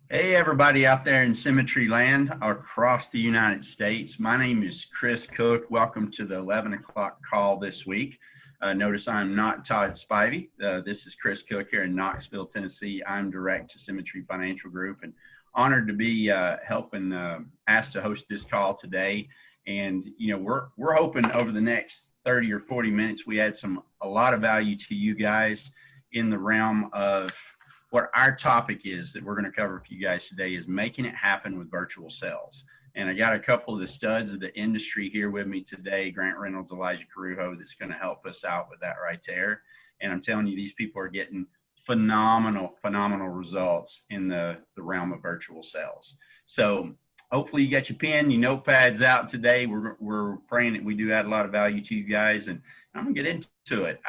Hey, everybody out there in Symmetry land across the United States. My name is Chris Cook. Welcome to the 11 o'clock call this week. Notice I'm not Todd Spivey. This is Chris Cook here in Knoxville, Tennessee. I'm direct to Symmetry Financial Group and honored to be asked to host this call today. And, we're hoping over the next 30 or 40 minutes, we add a lot of value to you guys in the realm of what our topic is that we're going to cover for you guys today is making it happen with virtual sales. And I got a couple of the studs of the industry here with me today, Grant Reynolds, Elijah Corujo, that's going to help us out with that right there. And I'm telling you, these people are getting phenomenal results in the realm of virtual sales. So hopefully you got your pen, your notepads out today. We're praying that we do add a lot of value to you guys, and I'm gonna get into it.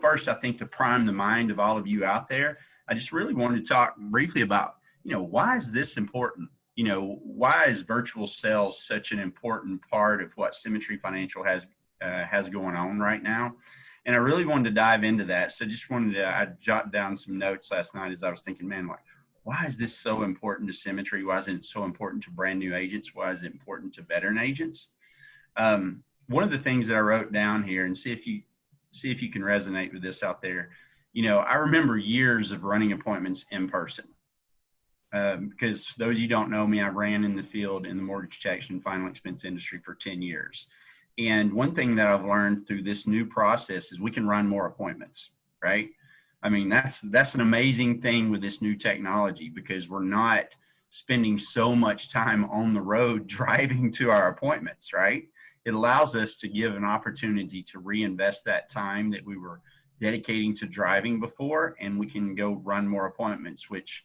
First, I think to prime the mind of all of you out there, I just really wanted to talk briefly about, why is this important? Why is virtual sales such an important part of what Symmetry Financial has going on right now? And I really wanted to dive into that. So I jot down some notes last night as I was thinking, man, why is this so important to Symmetry? Why is it so important to brand new agents? Why is it important to veteran agents? One of the things that I wrote down here, and see if you can resonate with this out there. I remember years of running appointments in person. Because those of you who don't know me, I ran in the field in the mortgage protection and final expense industry for 10 years. And one thing that I've learned through this new process is we can run more appointments, right? I mean, that's an amazing thing with this new technology, because we're not spending so much time on the road driving to our appointments, right? It allows us to give an opportunity to reinvest that time that we were dedicating to driving before, and we can go run more appointments, which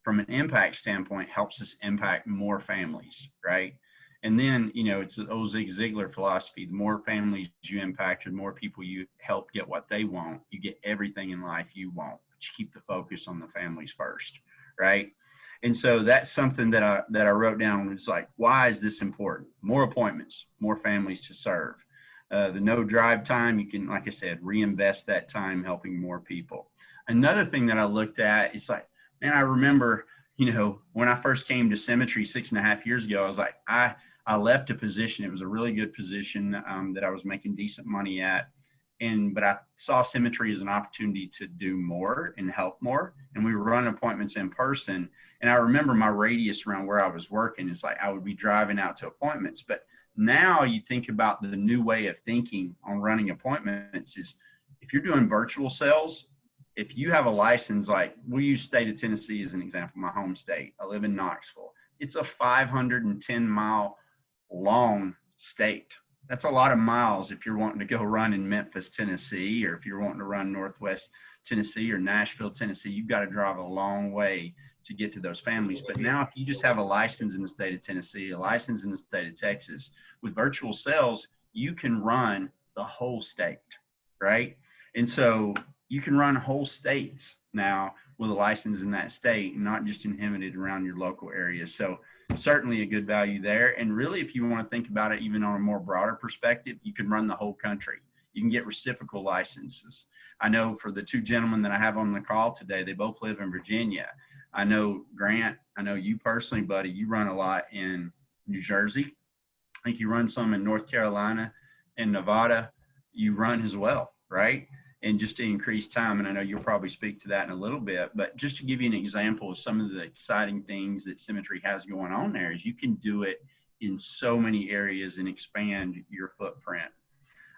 from an impact standpoint helps us impact more families, right? And then, it's the old Zig Ziglar philosophy. The more families you impact, the more people you help get what they want, you get everything in life you want, but you keep the focus on the families first, right? And so that's something that I wrote down. Was like, why is this important? More appointments, more families to serve. The no drive time, you can, like I said, reinvest that time helping more people. Another thing that I looked at is like, man, I remember, when I first came to Symmetry 6.5 years ago, I was like, I left a position. It was a really good position that I was making decent money at. But I saw Symmetry as an opportunity to do more and help more. And we were running appointments in person. And I remember my radius around where I was working is like I would be driving out to appointments. But now you think about the new way of thinking on running appointments is if you're doing virtual sales, if you have a license, like we'll use state of Tennessee as an example, my home state. I live in Knoxville. It's a 510-mile long state. That's a lot of miles if you're wanting to go run in Memphis, Tennessee, or if you're wanting to run Northwest Tennessee or Nashville, Tennessee. You've got to drive a long way to get to those families. But now if you just have a license in the state of Tennessee, a license in the state of Texas, with virtual sales, you can run the whole state, right? And so you can run whole states now with a license in that state, and not just inhibited around your local area. So certainly a good value there. And really, if you want to think about it even on a more broader perspective, you can run the whole country. You can get reciprocal licenses. I know for the two gentlemen that I have on the call today, they both live in Virginia. I know Grant, I know you personally, buddy, you run a lot in New Jersey. I think you run some in North Carolina and Nevada. You run as well, right? And just to increase time, and I know you'll probably speak to that in a little bit, but just to give you an example of some of the exciting things that Symmetry has going on there is you can do it in so many areas and expand your footprint.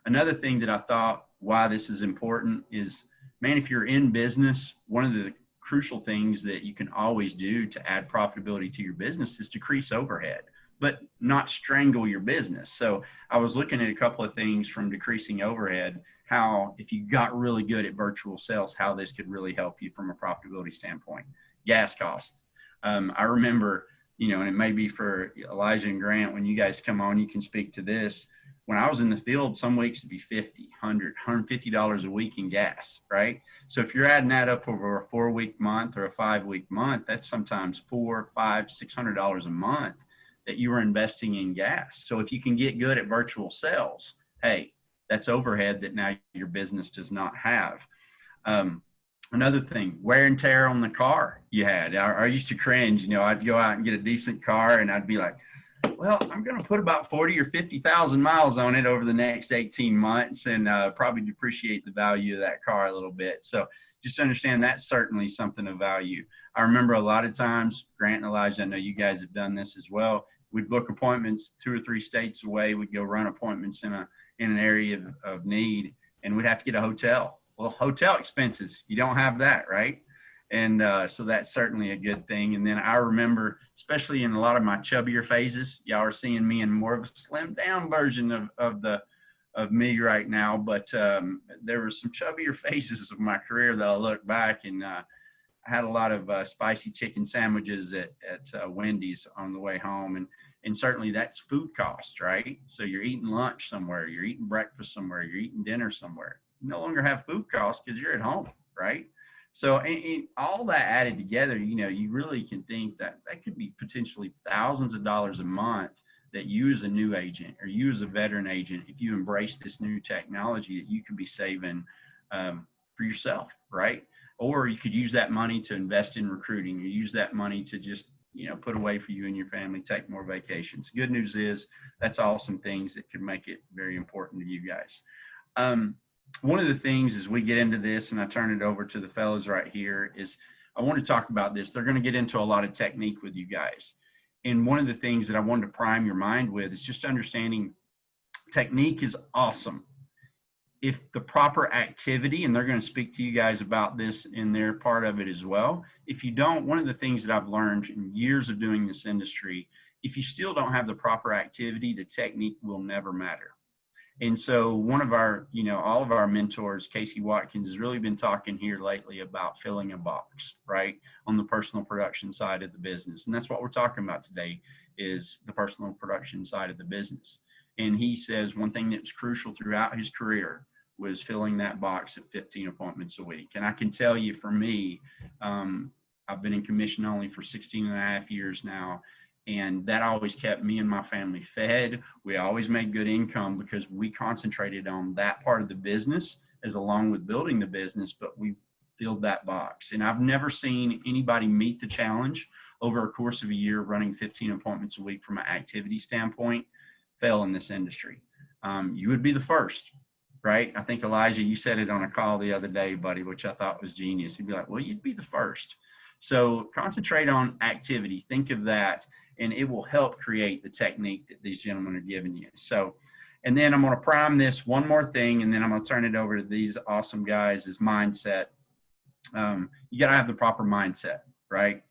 Another thing that I thought why this is important is, man, if you're in business, one of the crucial things that you can always do to add profitability to your business is decrease overhead, but not strangle your business. So I was looking at a couple of things from decreasing overhead, how if you got really good at virtual sales, how this could really help you from a profitability standpoint. Gas cost. I remember, and it may be for Elijah and Grant, when you guys come on, you can speak to this. When I was in the field, some weeks it'd be $50, $100, $150 a week in gas, right? So if you're adding that up over a 4-week month or a 5-week month, that's sometimes $400, $500, $600 a month that you are investing in gas. So if you can get good at virtual sales, hey, that's overhead that now your business does not have. Another thing, wear and tear on the car you had. I used to cringe, I'd go out and get a decent car and I'd be like, well, I'm going to put about 40 or 50,000 miles on it over the next 18 months and probably depreciate the value of that car a little bit. So just understand that's certainly something of value. I remember a lot of times, Grant and Elijah, I know you guys have done this as well. We'd book appointments 2 or 3 states away. We'd go run appointments in an area of need, and we'd have to get a hotel. Well, hotel expenses, you don't have that, right? And so that's certainly a good thing. And then I remember, especially in a lot of my chubbier phases, y'all are seeing me in more of a slimmed down version of me right now. But there were some chubbier phases of my career that I look back, and I had a lot of spicy chicken sandwiches at Wendy's on the way home. And certainly that's food cost, right? So you're eating lunch somewhere, you're eating breakfast somewhere, you're eating dinner somewhere. You no longer have food costs because you're at home, right? So and all that added together, you really can think that that could be potentially thousands of dollars a month that you as a new agent or you as a veteran agent, if you embrace this new technology, that you could be saving for yourself, right? Or you could use that money to invest in recruiting, or use that money to just put away for you and your family, take more vacations. Good news is that's all some things that could make it very important to you guys. One of the things as we get into this, and I turn it over to the fellows right here, is I want to talk about this. They're going to get into a lot of technique with you guys. And one of the things that I wanted to prime your mind with is just understanding technique is awesome. If the proper activity, and they're going to speak to you guys about this in their part of it as well. If you don't, one of the things that I've learned in years of doing this industry, if you still don't have the proper activity, the technique will never matter. And so one of our, all of our mentors, Casey Watkins, has really been talking here lately about filling a box, right, on the personal production side of the business. And that's what we're talking about today, is the personal production side of the business. And he says one thing that was crucial throughout his career was filling that box at 15 appointments a week. And I can tell you, for me, I've been in commission only for 16 and a half years now. And that always kept me and my family fed. We always made good income because we concentrated on that part of the business as along with building the business, but we filled that box. And I've never seen anybody meet the challenge over a course of a year running 15 appointments a week from an activity standpoint fail in this industry. You would be the first, right? I think, Elijah, you said it on a call the other day, buddy, which I thought was genius. You'd be like, well, you'd be the first. So concentrate on activity. Think of that, and it will help create the technique that these gentlemen are giving you. So, and then I'm going to prime this one more thing, and then I'm going to turn it over to these awesome guys, is mindset. You got to have the proper mindset, right?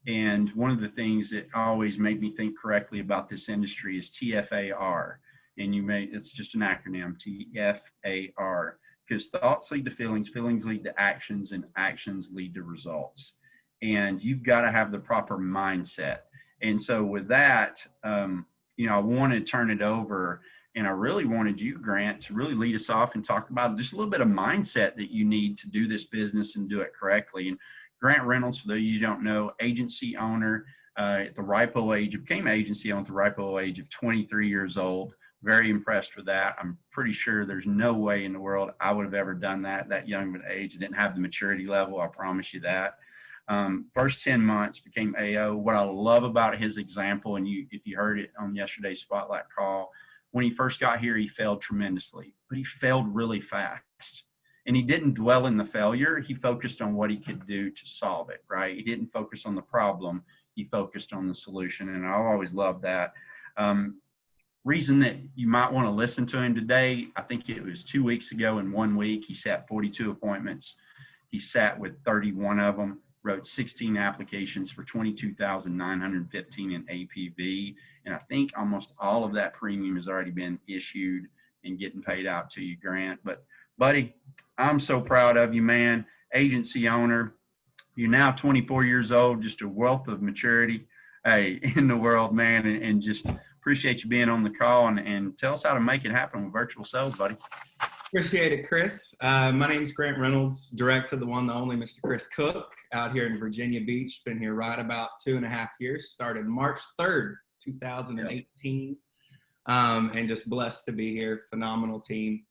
And one of the things that always made me think correctly about this industry is TFAR. And it's just an acronym, TFAR, because thoughts lead to feelings, feelings lead to actions, and actions lead to results. And you've got to have the proper mindset. And so with that, I want to turn it over, and I really wanted you, Grant, to really lead us off and talk about just a little bit of mindset that you need to do this business and do it correctly. And Grant Reynolds, for those of you who don't know, agency owner at the ripe old age, became agency owner at the ripe old age of 23 years old. Very impressed with that. I'm pretty sure there's no way in the world I would have ever done that young of an age. I didn't have the maturity level, I promise you that. First 10 months became AO. What I love about his example, and if you heard it on yesterday's Spotlight call, when he first got here, he failed tremendously, but he failed really fast. And he didn't dwell in the failure. He focused on what he could do to solve it, right? He didn't focus on the problem. He focused on the solution. And I always loved that. Reason that you might want to listen to him today, I think it was 2 weeks ago. In 1 week, he sat 42 appointments. He sat with 31 of them, wrote 16 applications for $22,915 in APV. And I think almost all of that premium has already been issued and getting paid out to you, Grant. But buddy, I'm so proud of you, man. Agency owner. You're now 24 years old, just a wealth of maturity in the world, man, and just appreciate you being on the call, and tell us how to make it happen with virtual sales, buddy. Appreciate it, Chris. My name is Grant Reynolds, direct to the one, the only Mr. Chris Cook, out here in Virginia Beach. Been here right about 2.5 years. Started March 3rd, 2018, and just blessed to be here. Phenomenal team.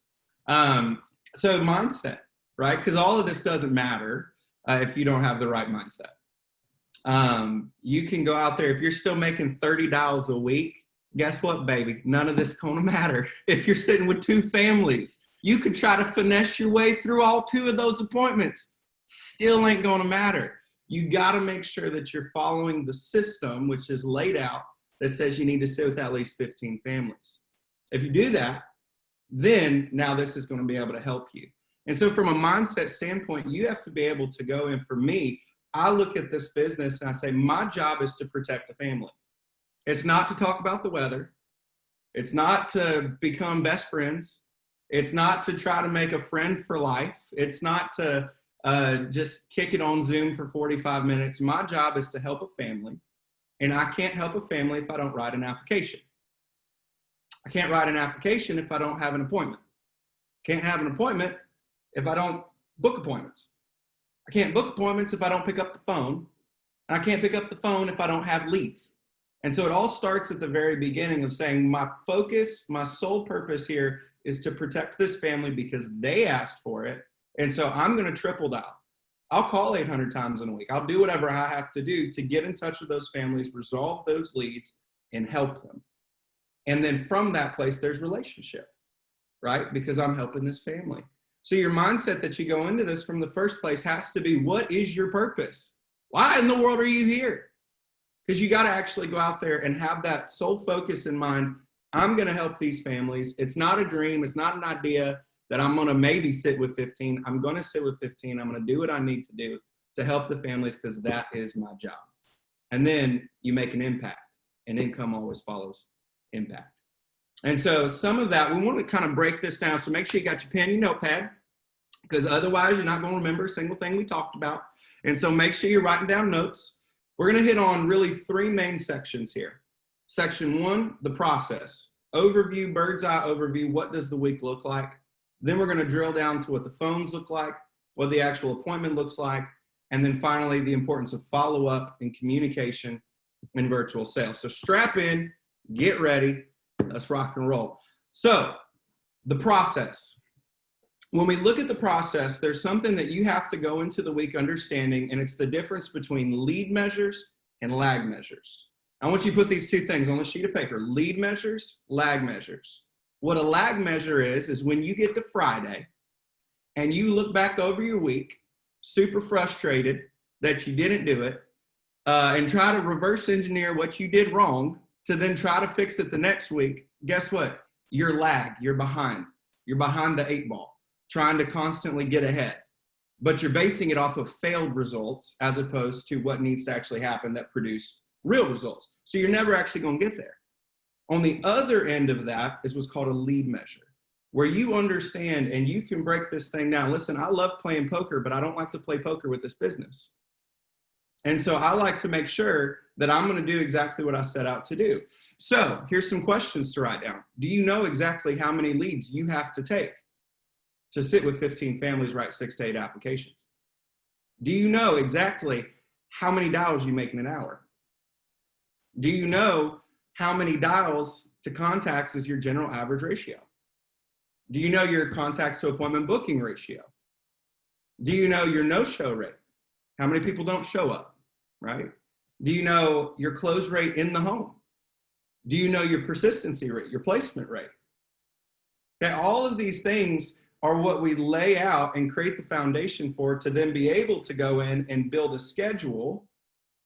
So mindset, right? Because all of this doesn't matter if you don't have the right mindset. You can go out there, if you're still making 30 dials a week, guess what, baby? None of this is going to matter. If you're sitting with 2 families, you could try to finesse your way through all 2 of those appointments. Still ain't going to matter. You got to make sure that you're following the system, which is laid out, that says you need to sit with at least 15 families. If you do that, then now this is going to be able to help you. And so from a mindset standpoint, you have to be able to go in. For me, I look at this business and I say, my job is to protect the family. It's not to talk about the weather. It's not to become best friends. It's not to try to make a friend for life. It's not to just kick it on Zoom for 45 minutes. My job is to help a family. And I can't help a family if I don't write an application. I can't write an application if I don't have an appointment. Can't have an appointment if I don't book appointments. I can't book appointments if I don't pick up the phone. And I can't pick up the phone if I don't have leads. And so it all starts at the very beginning of saying my focus, my sole purpose here is to protect this family because they asked for it. And so I'm going to triple dial. I'll call 800 times in a week. I'll do whatever I have to do to get in touch with those families, resolve those leads, and help them. And then from that place, there's relationship, right? Because I'm helping this family. So your mindset that you go into this from the first place has to be, what is your purpose? Why in the world are you here? Because you got to actually go out there and have that sole focus in mind. I'm going to help these families. It's not a dream. It's not an idea that I'm going to maybe sit with 15. I'm going to sit with 15. I'm going to do what I need to do to help the families because that is my job. And then you make an impact, and income always follows impact. And so some of that, we want to kind of break this down. So make sure you got your pen and your notepad, because otherwise you're not going to remember a single thing we talked about. And so make sure you're writing down notes. We're going to hit on really 3 main sections here. Section 1, the process. Overview, bird's eye overview. What does the week look like? Then we're going to drill down to what the phones look like, what the actual appointment looks like, and then finally the importance of follow-up and communication in virtual sales. So strap in, get ready, let's rock and roll. So the process. When we look at the process, there's something that you have to go into the week understanding, and it's the difference between lead measures and lag measures. I want you to put these 2 things on a sheet of paper: lead measures, lag measures. What a lag measure is when you get to Friday and you look back over your week, super frustrated that you didn't do it, and try to reverse engineer what you did wrong to then try to fix it the next week. Guess what? You're lag, you're behind. You're behind the 8 ball, trying to constantly get ahead. But you're basing it off of failed results as opposed to what needs to actually happen that produce real results. So you're never actually going to get there. On the other end of that is what's called a lead measure, where you understand and you can break this thing down. Listen, I love playing poker, but I don't like to play poker with this business. And so I like to make sure that I'm going to do exactly what I set out to do. So here's some questions to write down. Do you know exactly how many leads you have to take to sit with 15 families, write 6 to 8 applications? Do you know exactly how many dials you make in an hour? Do you know how many dials to contacts is your general average ratio? Do you know your contacts to appointment booking ratio? Do you know your no-show rate? How many people don't show up, right? Do you know your close rate in the home? Do you know your persistency rate, your placement rate? Okay, all of these things are what we lay out and create the foundation for to then be able to go in and build a schedule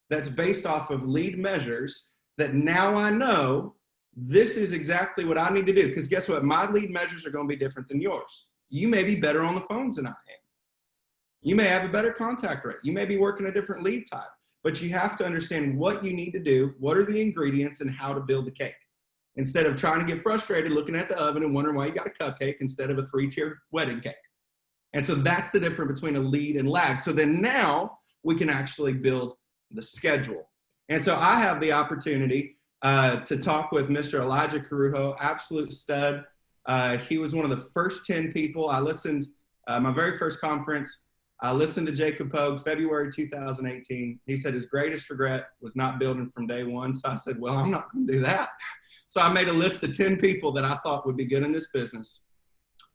that's based off of lead measures that now I know this is exactly what I need to do. Because guess what? My lead measures are going to be different than yours. You may be better on the phones than I am. You may have a better contact rate. You may be working a different lead type. But you have to understand what you need to do, what are the ingredients, and how to build the cake. Instead of trying to get frustrated looking at the oven and wondering why you got a cupcake instead of a 3-tier wedding cake. And so that's the difference between a lead and lag. So then now we can actually build the schedule. And so I have the opportunity to talk with Mr. Elijah Corujo, absolute stud. He was one of the first 10 people. I listened, my very first conference, I listened to Jacob Pogue, February 2018. He said his greatest regret was not building from day one. So I said, well, I'm not going to do that. So I made a list of 10 people that I thought would be good in this business.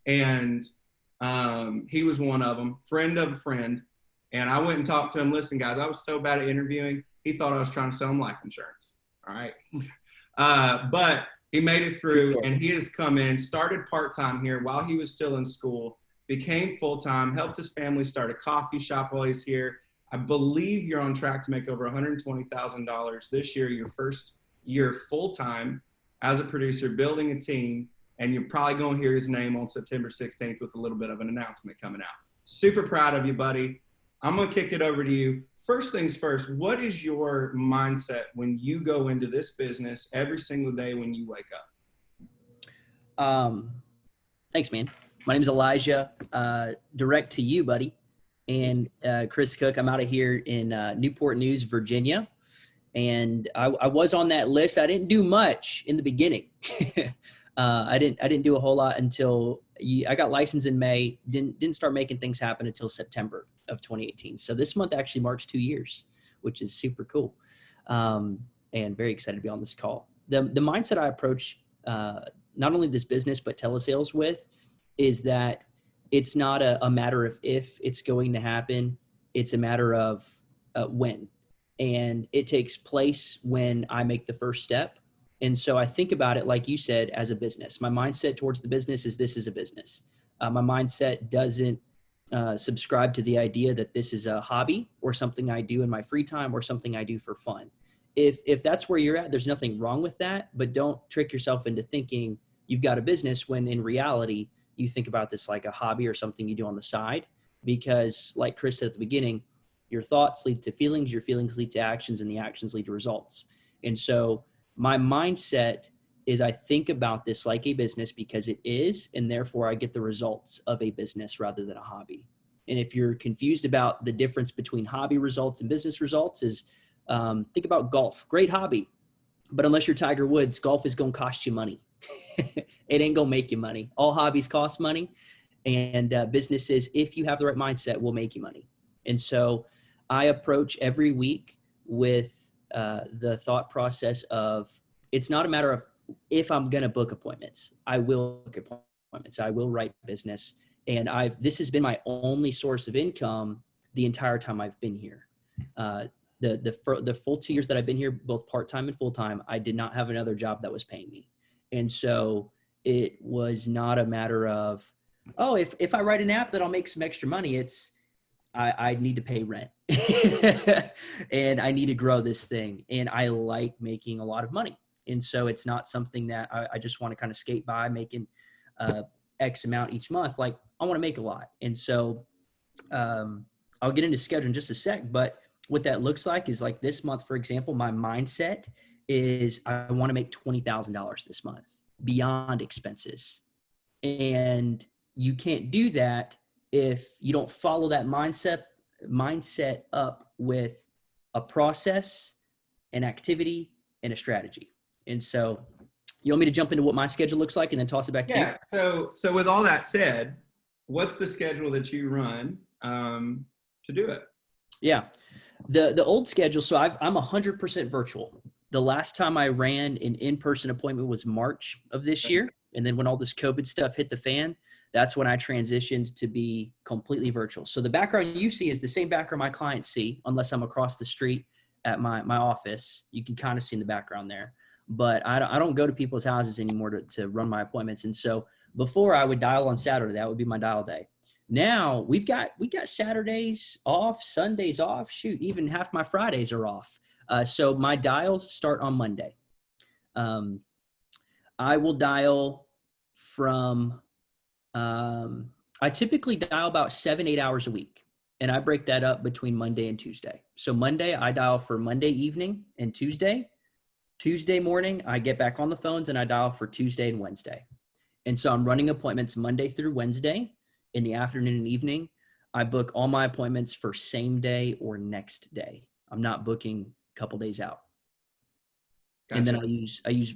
And he was one of them, friend of a friend. And I went and talked to him. Listen, guys, I was so bad at interviewing. He thought I was trying to sell him life insurance. All right. But he made it through, and he has come in, started part-time here while he was still in school, became full-time, helped his family start a coffee shop while he's here. I believe you're on track to make over $120,000 this year, your first year full-time as a producer, building a team, and you're probably going to hear his name on September 16th with a little bit of an announcement coming out. Super proud of you, buddy. I'm going to kick it over to you. First things first, what is your mindset when you go into this business every single day when you wake up? Thanks, man. My name is Elijah, direct to you, buddy. And Chris Cook, I'm out of here in Newport News, Virginia. And I was on that list. I didn't do much in the beginning. I didn't do a whole lot until I got licensed in May. Didn't start making things happen until September of 2018. So this month actually marks 2 years, which is super cool, and very excited to be on this call. The mindset I approach not only this business but telesales with is that it's not a matter of if it's going to happen. It's a matter of when, and it takes place when I make the first step. And so I think about it, like you said, as a business. My mindset towards the business is this is a business. My mindset doesn't subscribe to the idea that this is a hobby or something I do in my free time or something I do for fun. If that's where you're at, there's nothing wrong with that, but don't trick yourself into thinking you've got a business when in reality, you think about this like a hobby or something you do on the side, because like Chris said at the beginning, your thoughts lead to feelings, your feelings lead to actions, and the actions lead to results. And so my mindset is I think about this like a business because it is, and therefore I get the results of a business rather than a hobby. And if you're confused about the difference between hobby results and business results is think about golf. Great hobby, but unless you're Tiger Woods, golf is going to cost you money. It ain't going to make you money. All hobbies cost money, and businesses, if you have the right mindset, will make you money. And so I approach every week with the thought process of it's not a matter of if I'm going to book appointments. I will book appointments. I will write business. And this has been my only source of income the entire time I've been here. The full 2 years that I've been here, both part-time and full-time, I did not have another job that was paying me. And so it was not a matter of, oh, if I write an app that I'll make some extra money, it's, I need to pay rent and I need to grow this thing. And I like making a lot of money. And so it's not something that I just want to kind of skate by making X amount each month. Like I want to make a lot. And so I'll get into schedule in just a sec, but what that looks like is like this month, for example, my mindset is I want to make $20,000 this month beyond expenses. And you can't do that if you don't follow that mindset up with a process, an activity, and a strategy. And so you want me to jump into what my schedule looks like and then toss it back to you? Yeah. So with all that said, what's the schedule that you run to do it? Yeah. The old schedule. So I'm 100% virtual. The last time I ran an in-person appointment was March of this year. And then when all this COVID stuff hit the fan, that's when I transitioned to be completely virtual. So the background you see is the same background my clients see, unless I'm across the street at my office. You can kind of see in the background there. But I don't go to people's houses anymore to run my appointments. And so before I would dial on Saturday, that would be my dial day. Now we got Saturdays off, Sundays off. Shoot, even half my Fridays are off. So my dials start on Monday. I will dial from, I typically dial about 7-8 hours a week, and I break that up between Monday and Tuesday. So Monday, I dial for Monday evening and Tuesday. Tuesday morning, I get back on the phones and I dial for Tuesday and Wednesday. And so I'm running appointments Monday through Wednesday in the afternoon and evening. I book all my appointments for same day or next day. I'm not booking a couple days out. Gotcha. And then I use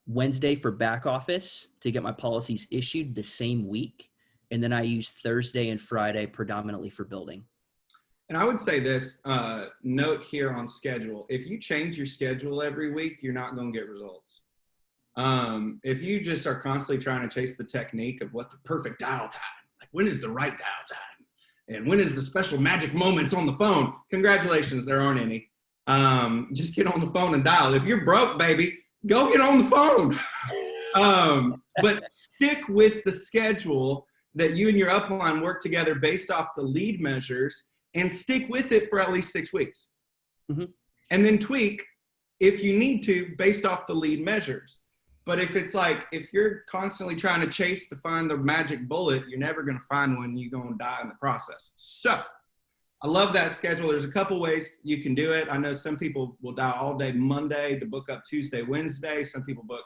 Wednesday for back office to get my policies issued the same week. And then I use Thursday and Friday predominantly for building. And I would say this, note here on schedule. If you change your schedule every week, you're not going to get results. If you just are constantly trying to chase the technique of what the perfect dial time, like when is the right dial time? And when is the special magic moments on the phone? Congratulations, there aren't any. Just get on the phone and dial. If you're broke, baby, go get on the phone. But stick with the schedule that you and your upline work together based off the lead measures, and stick with it for at least 6 weeks. Mm-hmm. And then tweak if you need to based off the lead measures. But if it's like, if you're constantly trying to chase to find the magic bullet, you're never going to find one. You're going to die in the process. So I love that schedule. There's a couple ways you can do it. I know some people will dial all day Monday to book up Tuesday, Wednesday. Some people book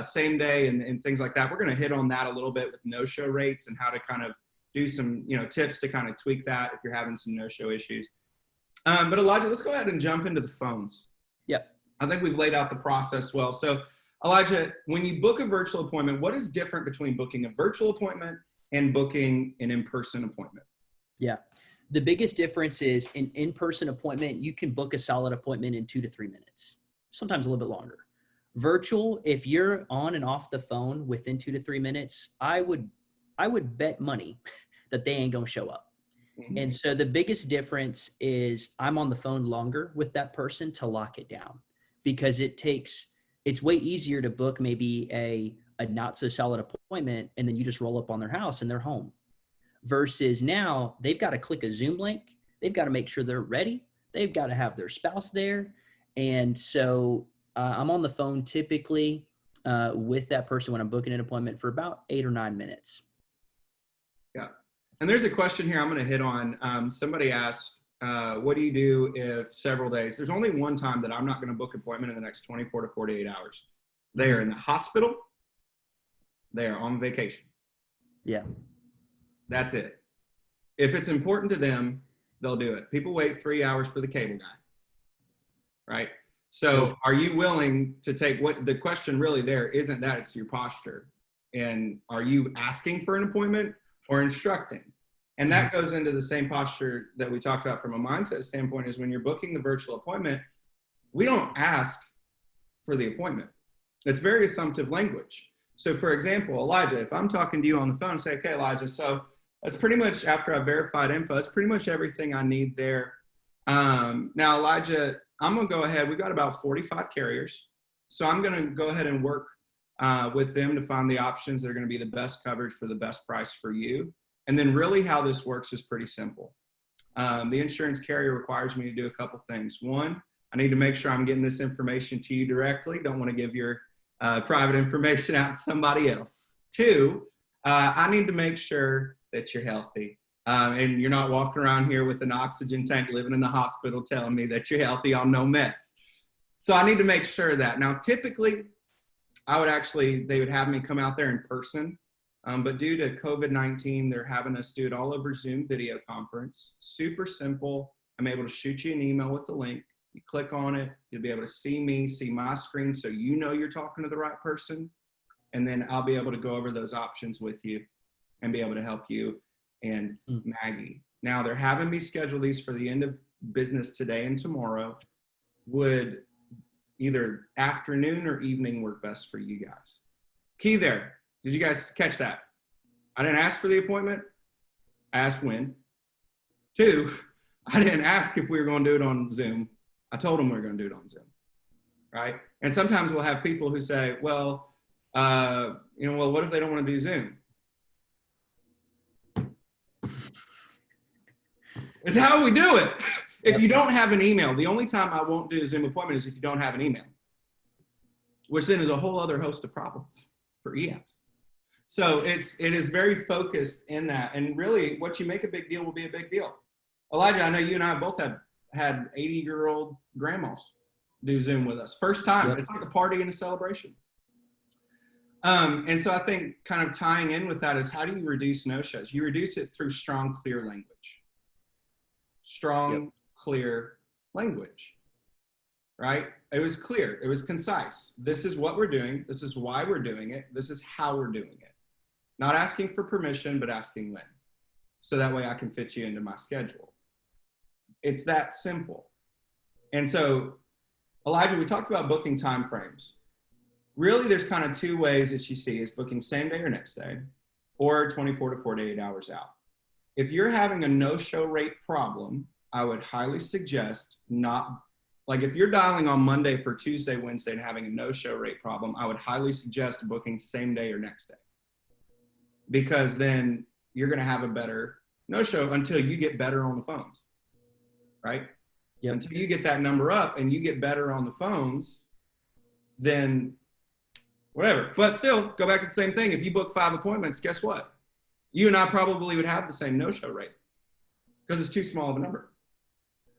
same day and things like that. We're going to hit on that a little bit with no-show rates and how to kind of do some, tips to kind of tweak that if you're having some no-show issues. But Elijah, let's go ahead and jump into the phones. Yep. I think we've laid out the process well. So Elijah, when you book a virtual appointment, what is different between booking a virtual appointment and booking an in-person appointment? Yeah. The biggest difference is an in-person appointment, you can book a solid appointment in 2 to 3 minutes, sometimes a little bit longer. Virtual, if you're on and off the phone within 2 to 3 minutes, I would bet money that they ain't going to show up. Mm-hmm. And so the biggest difference is I'm on the phone longer with that person to lock it down, because it's way easier to book maybe a not so solid appointment and then you just roll up on their house and they're home. Versus now they've got to click a Zoom link. They've got to make sure they're ready. They've got to have their spouse there. And so I'm on the phone typically with that person when I'm booking an appointment for about 8 or 9 minutes. Yeah. And there's a question here I'm going to hit on. Somebody asked, what do you do if several days? There's only one time that I'm not going to book an appointment in the next 24 to 48 hours. They are in the hospital. They are on vacation. Yeah. That's it. If it's important to them, they'll do it. People wait 3 hours for the cable guy, right? So are you willing to take what the question really there isn't that, it's your posture. And are you asking for an appointment or instructing? And that goes into the same posture that we talked about from a mindset standpoint, is when you're booking the virtual appointment, we don't ask for the appointment. It's very assumptive language. So for example, Elijah, if I'm talking to you on the phone, say, okay, Elijah, so that's pretty much, after I've verified info, that's pretty much everything I need there. Now, Elijah, I'm going to go ahead. We've got about 45 carriers. So I'm going to go ahead and work with them to find the options that are going to be the best coverage for the best price for you. And then really how this works is pretty simple. The insurance carrier requires me to do a couple things. One, I need to make sure I'm getting this information to you directly. Don't want to give your private information out to somebody else. Two, I need to make sure that you're healthy. And you're not walking around here with an oxygen tank living in the hospital telling me that you're healthy on no meds. So I need to make sure that. Now, typically, they would have me come out there in person. But due to COVID-19, they're having us do it all over Zoom video conference. Super simple. I'm able to shoot you an email with the link. You click on it. You'll be able to see me, see my screen, so you know you're talking to the right person. And then I'll be able to go over those options with you and be able to help you and Maggie. Now, they're having me schedule these for the end of business today and tomorrow. Would either afternoon or evening work best for you guys? Key there. Did you guys catch that? I didn't ask for the appointment. I asked when. Two, I didn't ask if we were going to do it on Zoom. I told them we were going to do it on Zoom, right? And sometimes we'll have people who say, well, what if they don't want to do Zoom? It's how we do it. If you don't have an email, the only time I won't do a Zoom appointment is if you don't have an email, which then is a whole other host of problems for EAPs. So it is very focused in that. And really, what you make a big deal will be a big deal. Elijah, I know you and I both have had 80-year-old grandmas do Zoom with us. First time. Yep. It's like a party and a celebration. And so I think kind of tying in with that is, how do you reduce no-shows? You reduce it through strong, clear language. Strong, clear language, right? It was clear. It was concise. This is what we're doing. This is why we're doing it. This is how we're doing it. Not asking for permission, but asking when. So that way I can fit you into my schedule. It's that simple. And so, Elijah, we talked about booking time frames. Really, there's kind of two ways that you see, is booking same day or next day, or 24 to 48 hours out. If you're having a no-show rate problem, I would highly suggest not, like if you're dialing on Monday for Tuesday, Wednesday and having a no-show rate problem, I would highly suggest booking same day or next day. Because then you're going to have a better no-show until you get better on the phones, right? Yep. Until you get that number up and you get better on the phones, then whatever. But still, go back to the same thing. If you book 5 appointments, guess what? You and I probably would have the same no-show rate because it's too small of a number.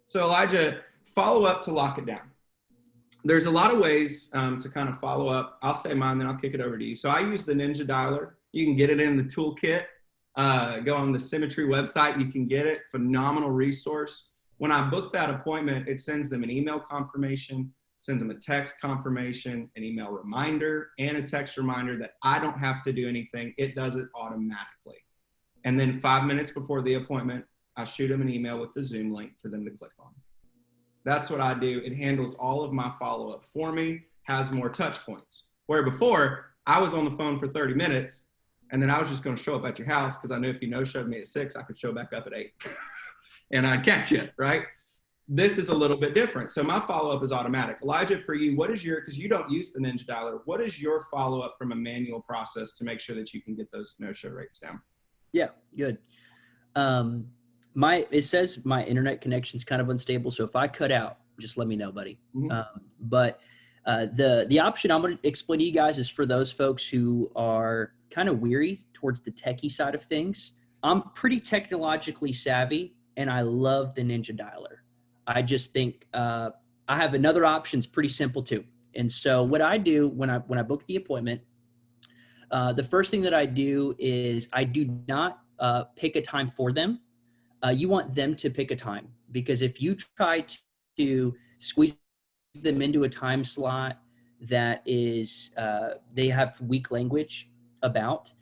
So Elijah, follow up to lock it down. There's a lot of ways to kind of follow up. I'll say mine, then I'll kick it over to you. So I use the Ninja Dialer. You can get it in the toolkit. Go on the Symmetry website. You can get it. Phenomenal resource. When I book that appointment, it sends them an email confirmation, sends them a text confirmation, an email reminder, and a text reminder that I don't have to do anything. It does it automatically. And then 5 minutes before the appointment, I shoot them an email with the Zoom link for them to click on. That's what I do. It handles all of my follow-up for me, has more touch points. Where before, I was on the phone for 30 minutes, and then I was just going to show up at your house because I knew if you no-showed me at 6, I could show back up at 8. And I'd catch you, right? This is a little bit different. So my follow-up is automatic. Elijah, for you, what is your, because you don't use the Ninja Dialer, what is your follow-up from a manual process to make sure that you can get those no-show rates down? Yeah, good. It says my internet connection's kind of unstable. So if I cut out, just let me know, buddy. Mm-hmm. But the option I'm going to explain to you guys is for those folks who are kind of weary towards the techie side of things. I'm pretty technologically savvy, and I love the Ninja Dialer. I just think I have another option. It's pretty simple too. And so what I do when I book the appointment, the first thing that I do is I do not pick a time for them. You want them to pick a time, because if you try to squeeze them into a time slot that is they have weak language about,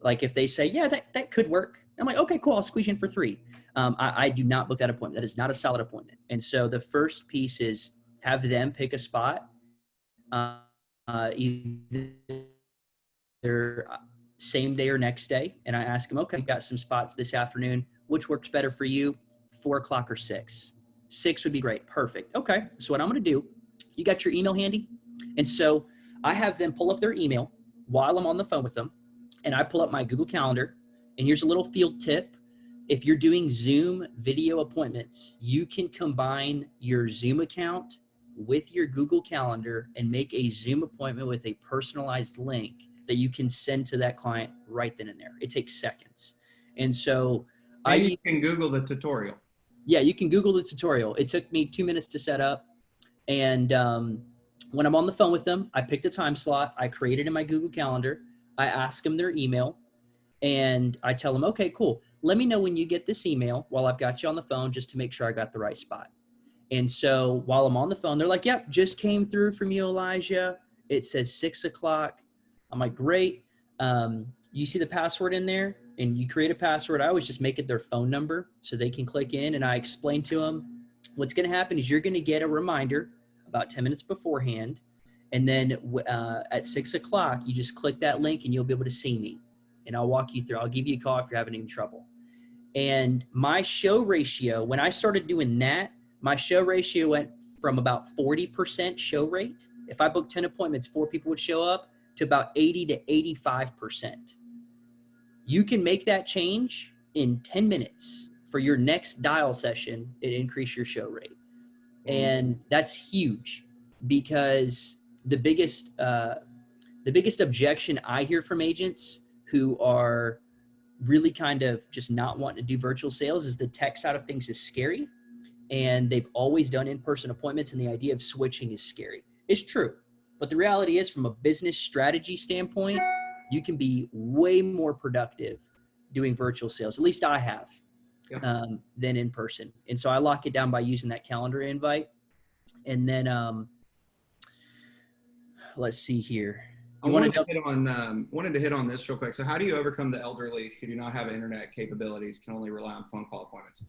like if they say, yeah, that could work. I'm like, okay, cool. I'll squeeze you in for 3. I do not book that appointment. That is not a solid appointment. And so the first piece is have them pick a spot, either same day or next day. And I ask them, okay, we've got some spots this afternoon. Which works better for you? 4 o'clock or 6? 6 would be great. Perfect. Okay. So what I'm going to do, you got your email handy? And so I have them pull up their email while I'm on the phone with them. And I pull up my Google Calendar. And here's a little field tip. If you're doing Zoom video appointments, you can combine your Zoom account with your Google Calendar and make a Zoom appointment with a personalized link that you can send to that client right then and there. It takes seconds. And so you can Google the tutorial. Yeah, you can Google the tutorial. It took me 2 minutes to set up. And when I'm on the phone with them, I pick the time slot. I create it in my Google Calendar. I ask them their email. And I tell them, okay, cool. Let me know when you get this email while I've got you on the phone, just to make sure I got the right spot. And so while I'm on the phone, they're like, yep, just came through from you, Elijah. It says 6 o'clock. I'm like, great. You see the password in there? And you create a password. I always just make it their phone number so they can click in. And I explain to them what's going to happen is you're going to get a reminder about 10 minutes beforehand. And then at 6 o'clock, you just click that link and you'll be able to see me. And I'll walk you through. I'll give you a call if you're having any trouble. And my show ratio, when I started doing that, my show ratio went from about 40% show rate. If I booked 10 appointments, 4 people would show up, to about 80 to 85%. You can make that change in 10 minutes for your next dial session and increase your show rate. And that's huge, because the biggest objection I hear from agents who are really kind of just not wanting to do virtual sales is the tech side of things is scary, and they've always done in-person appointments, and the idea of switching is scary. It's true, but the reality is, from a business strategy standpoint, you can be way more productive doing virtual sales. At least I have, than in person. And so I lock it down by using that calendar invite. And then let's see here. I wanted to hit on this real quick. So how do you overcome the elderly who do not have internet capabilities, can only rely on phone call appointments?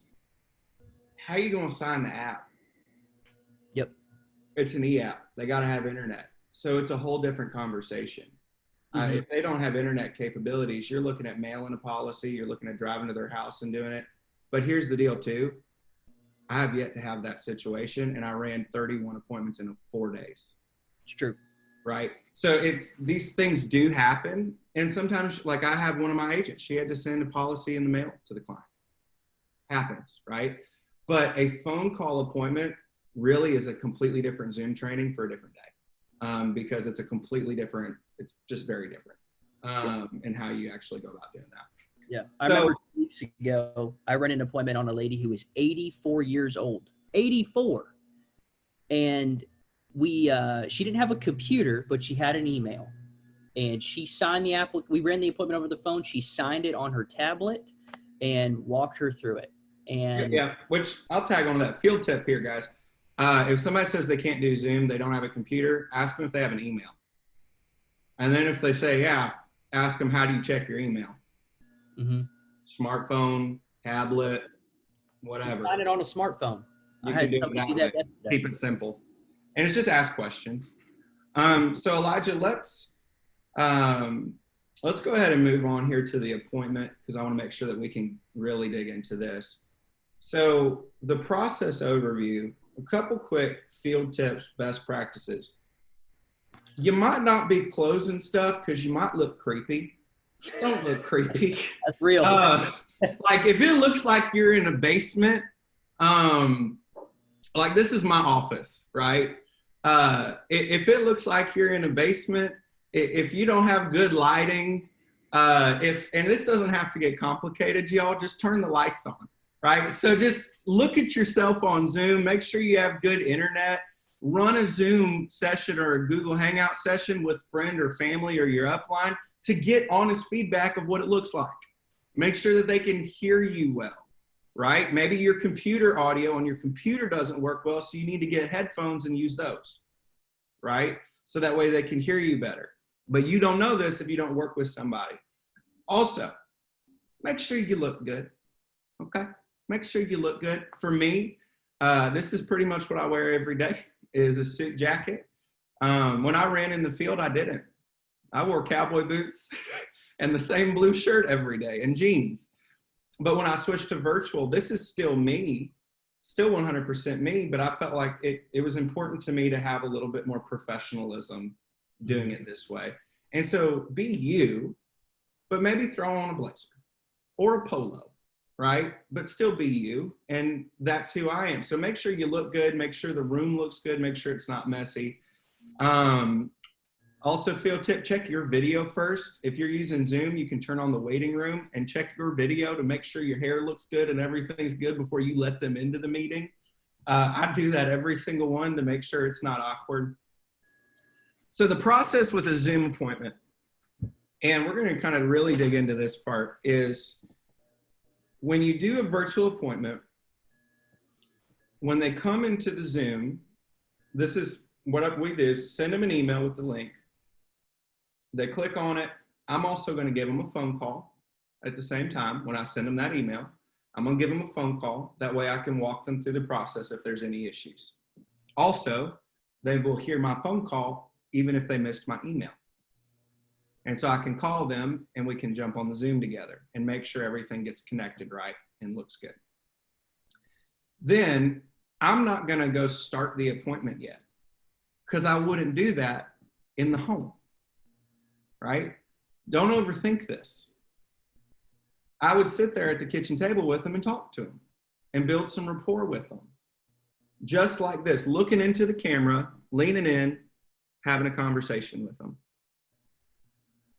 How are you going to sign the app? Yep. It's an e-app. They got to have internet. So it's a whole different conversation. If they don't have internet capabilities, you're looking at mailing a policy, you're looking at driving to their house and doing it. But here's the deal too. I have yet to have that situation, and I ran 31 appointments in 4 days. It's true. Right. So these things do happen. And sometimes, like I have one of my agents, she had to send a policy in the mail to the client. Happens, right? But a phone call appointment really is a completely different Zoom training for a different day, because it's a completely different, it's just very different in how you actually go about doing that. Yeah. I remember 2 weeks ago, I ran an appointment on a lady who was 84 years old. 84. And she didn't have a computer, but she had an email, and she signed we ran the appointment over the phone. She signed it on her tablet and walked her through it. And yeah, which I'll tag on that field tip here, guys. If somebody says they can't do Zoom, they don't have a computer, ask them if they have an email. And then if they say, yeah, ask them, how do you check your email? Smartphone, tablet, whatever. Sign it on a smartphone. You can do that. Keep it simple. And it's just ask questions. So Elijah, let's go ahead and move on here to the appointment, because I want to make sure that we can really dig into this. So the process overview, a couple quick field tips, best practices. You might not be closing stuff because you might look creepy. Don't look creepy. That's real. Like if it looks like you're in a basement, like this is my office, right? If it looks like you're in a basement, if you don't have good lighting, and this doesn't have to get complicated, y'all, just turn the lights on, right? So just look at yourself on Zoom, make sure you have good internet, run a Zoom session or a Google Hangout session with friend or family or your upline to get honest feedback of what it looks like. Make sure that they can hear you well. Right? Maybe your computer audio on your computer doesn't work well, so you need to get headphones and use those, right? So that way they can hear you better. But you don't know this if you don't work with somebody. Also, make sure you look good, okay? Make sure you look good. For me, this is pretty much what I wear every day, is a suit jacket. When I ran in the field, I didn't. I wore cowboy boots and the same blue shirt every day and jeans. But when I switched to virtual, this is still me, still 100% me, but I felt like it was important to me to have a little bit more professionalism doing it this way. And so be you, but maybe throw on a blazer or a polo, right? But still be you, and that's who I am. So make sure you look good, make sure the room looks good, make sure it's not messy. Also, field tip, check your video first. If you're using Zoom, you can turn on the waiting room and check your video to make sure your hair looks good and everything's good before you let them into the meeting. I do that every single one to make sure it's not awkward. So the process with a Zoom appointment, and we're going to kind of really dig into this part, is when you do a virtual appointment, when they come into the Zoom, this is what we do is send them an email with the link. They click on it. I'm also going to give them a phone call at the same time. When I send them that email, I'm going to give them a phone call. That way I can walk them through the process if there's any issues. Also, they will hear my phone call even if they missed my email. And so I can call them and we can jump on the Zoom together and make sure everything gets connected right and looks good. Then I'm not going to go start the appointment yet, because I wouldn't do that in the home. Right? Don't overthink this. I would sit there at the kitchen table with them and talk to them and build some rapport with them. Just like this, looking into the camera, leaning in, having a conversation with them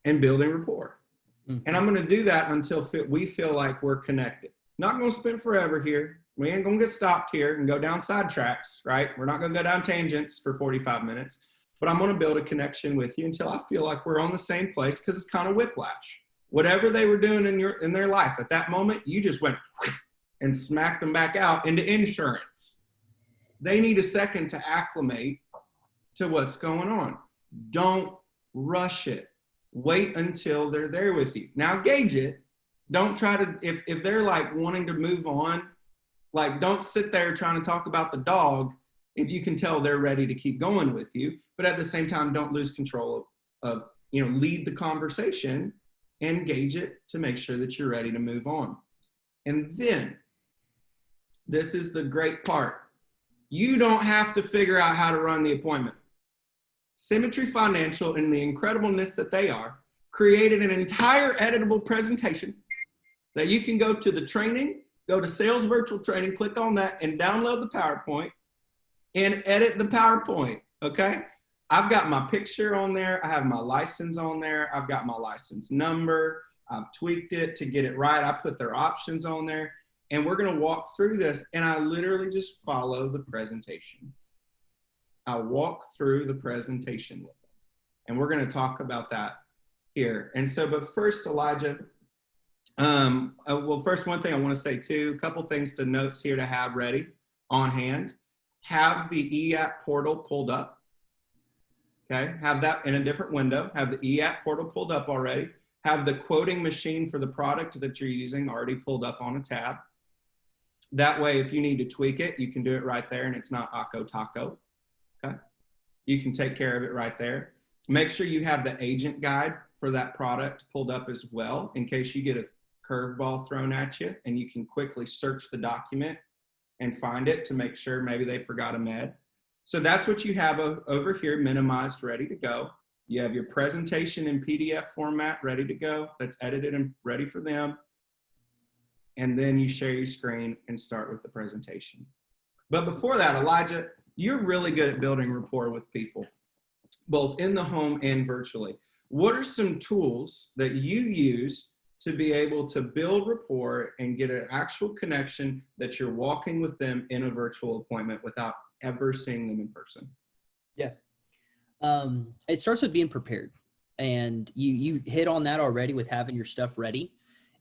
and building rapport. And I'm going to do that until we feel like we're connected. Not going to spend forever here. We ain't going to get stopped here and go down side tracks, right? We're not going to go down tangents for 45 minutes. But I'm going to build a connection with you until I feel like we're on the same place, because it's kind of whiplash. Whatever they were doing in their life at that moment, you just went and smacked them back out into insurance. They need a second to acclimate to what's going on. Don't rush it. Wait until they're there with you. Now gauge it. Don't try to, if they're like wanting to move on, like don't sit there trying to talk about the dog if you can tell they're ready to keep going with you. But at the same time, don't lose control of lead the conversation and gauge it to make sure that you're ready to move on. And then, this is the great part. You don't have to figure out how to run the appointment. Symmetry Financial, and the incredibleness that they are, created an entire editable presentation that you can go to the training, go to Sales Virtual Training, click on that, and download the PowerPoint and edit the PowerPoint, okay? I've got my picture on there. I have my license on there. I've got my license number. I've tweaked it to get it right. I put their options on there. And we're going to walk through this, and I literally just follow the presentation. I walk through the presentation with them, and we're going to talk about that here. And so, but first, Elijah, well, first, one thing I want to say too, a couple things to notes here to have ready on hand. Have the eApp portal pulled up. Okay, have that in a different window. Have the eApp portal pulled up already. Have the quoting machine for the product that you're using already pulled up on a tab. That way, if you need to tweak it, you can do it right there, and it's not Akko Taco. Okay, you can take care of it right there. Make sure you have the agent guide for that product pulled up as well, in case you get a curveball thrown at you, and you can quickly search the document and find it to make sure maybe they forgot a med. So that's what you have over here, minimized, ready to go. You have your presentation in PDF format ready to go. That's edited and ready for them. And then you share your screen and start with the presentation. But before that, Elijah, you're really good at building rapport with people, both in the home and virtually. What are some tools that you use to be able to build rapport and get an actual connection that you're walking with them in a virtual appointment without ever seeing them in person? Yeah. It starts with being prepared, and you hit on that already with having your stuff ready.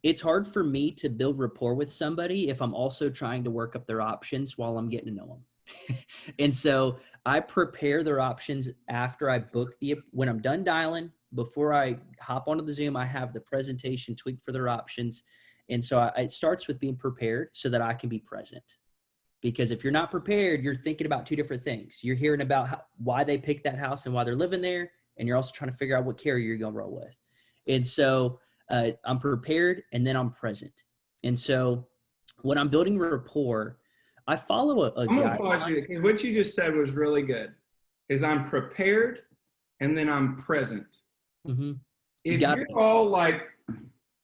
It's hard for me to build rapport with somebody if I'm also trying to work up their options while I'm getting to know them. And so I prepare their options after I book when I'm done dialing, before I hop onto the Zoom, I have the presentation tweaked for their options. And so it starts with being prepared so that I can be present. Because if you're not prepared, you're thinking about two different things. You're hearing about why they picked that house and why they're living there. And you're also trying to figure out what carrier you're going to roll with. And so I'm prepared, and then I'm present. And so when I'm building rapport, I follow a I'm going guide. to pause you, because what you just said was really good. Is I'm prepared, and then I'm present. Mm-hmm. If you're all like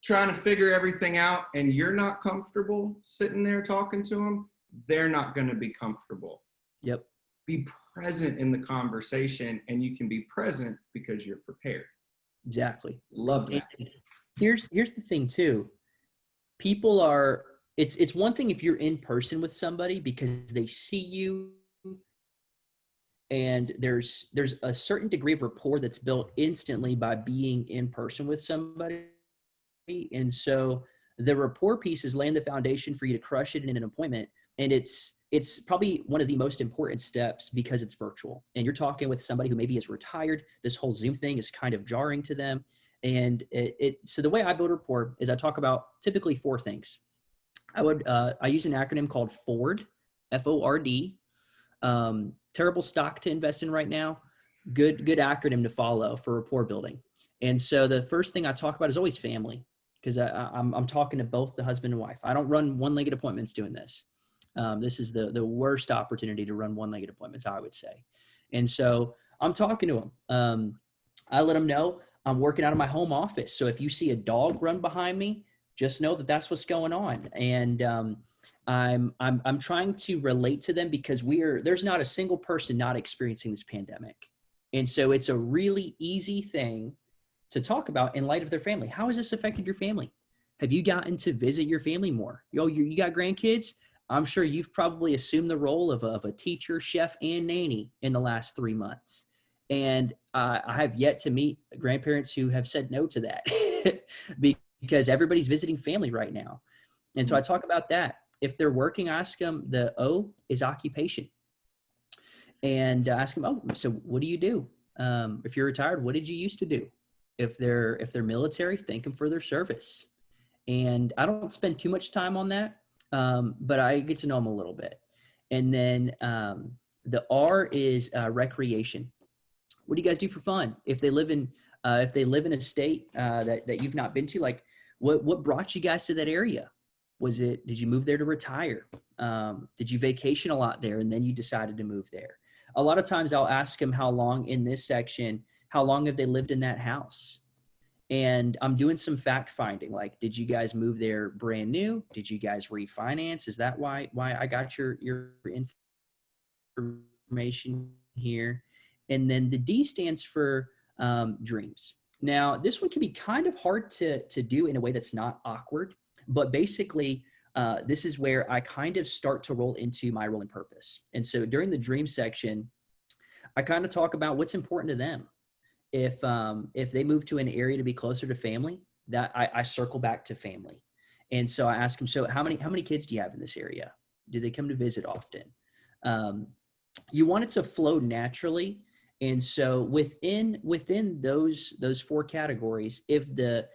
trying to figure everything out and you're not comfortable sitting there talking to them, they're not going to be comfortable. Yep. Be present in the conversation, and you can be present because you're prepared. Exactly. Love that. And here's the thing too. People are, it's one thing if you're in person with somebody because they see you, and there's a certain degree of rapport that's built instantly by being in person with somebody. And so the rapport piece is laying the foundation for you to crush it in an appointment. And it's probably one of the most important steps because it's virtual, and you're talking with somebody who maybe is retired. This whole Zoom thing is kind of jarring to them. And so the way I build rapport is I talk about typically four things. I use an acronym called FORD, F-O-R-D. Terrible stock to invest in right now. Good acronym to follow for rapport building. And so the first thing I talk about is always family, because I'm talking to both the husband and wife. I don't run one-legged appointments doing this. This is the worst opportunity to run one-legged appointments, I would say. And so I'm talking to them. I let them know I'm working out of my home office. So if you see a dog run behind me, just know that that's what's going on. And I'm trying to relate to them because there's not a single person not experiencing this pandemic. And so it's a really easy thing to talk about in light of their family. How has this affected your family? Have you gotten to visit your family more? You got grandkids? I'm sure you've probably assumed the role of a teacher, chef, and nanny in the last 3 months. And I have yet to meet grandparents who have said no to that because everybody's visiting family right now. And so I talk about that. If they're working, I ask them, the O is occupation. And ask them, oh, so what do you do? If you're retired, what did you used to do? If they're military, thank them for their service. And I don't spend too much time on that, but I get to know them a little bit. And then the R is recreation. What do you guys do for fun? If they live in If they live in a state that you've not been to, like what brought you guys to that area? Did you move there to retire? Did you vacation a lot there and then you decided to move there? A lot of times I'll ask them how long in this section, how long have they lived in that house? And I'm doing some fact finding, like, did you guys move there brand new? Did you guys refinance? Is that why I got your information here? And then the D stands for dreams. Now, this one can be kind of hard to do in a way that's not awkward, but basically, this is where I kind of start to roll into my role and purpose. And so during the dream section, I kind of talk about what's important to them. If they move to an area to be closer to family, that I circle back to family. And so I ask them, so how many kids do you have in this area? Do they come to visit often? You want it to flow naturally. And so within those four categories, if the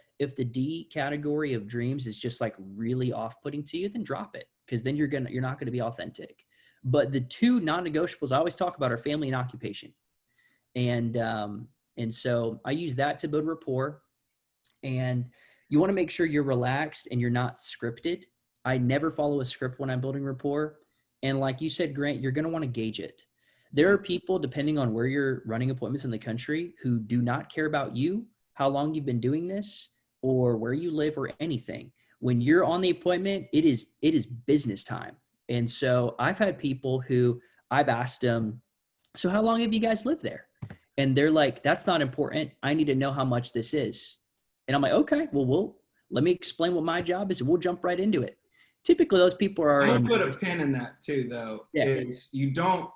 D category of dreams is just like really off-putting to you, then drop it, because then you're not going to be authentic. But the two non-negotiables I always talk about are family and occupation. And so I use that to build rapport. And you want to make sure you're relaxed and you're not scripted. I never follow a script when I'm building rapport. And like you said, Grant, you're going to want to gauge it. There are people, depending on where you're running appointments in the country, who do not care about you, how long you've been doing this, or where you live, or anything. When you're on the appointment, it is business time. And so I've had people who I've asked them, so how long have you guys lived there? And they're like, that's not important. I need to know how much this is. And I'm like, okay, well, let me explain what my job is and we'll jump right into it. Typically those people are. I would put a pin in that too, though, yeah. Is you don't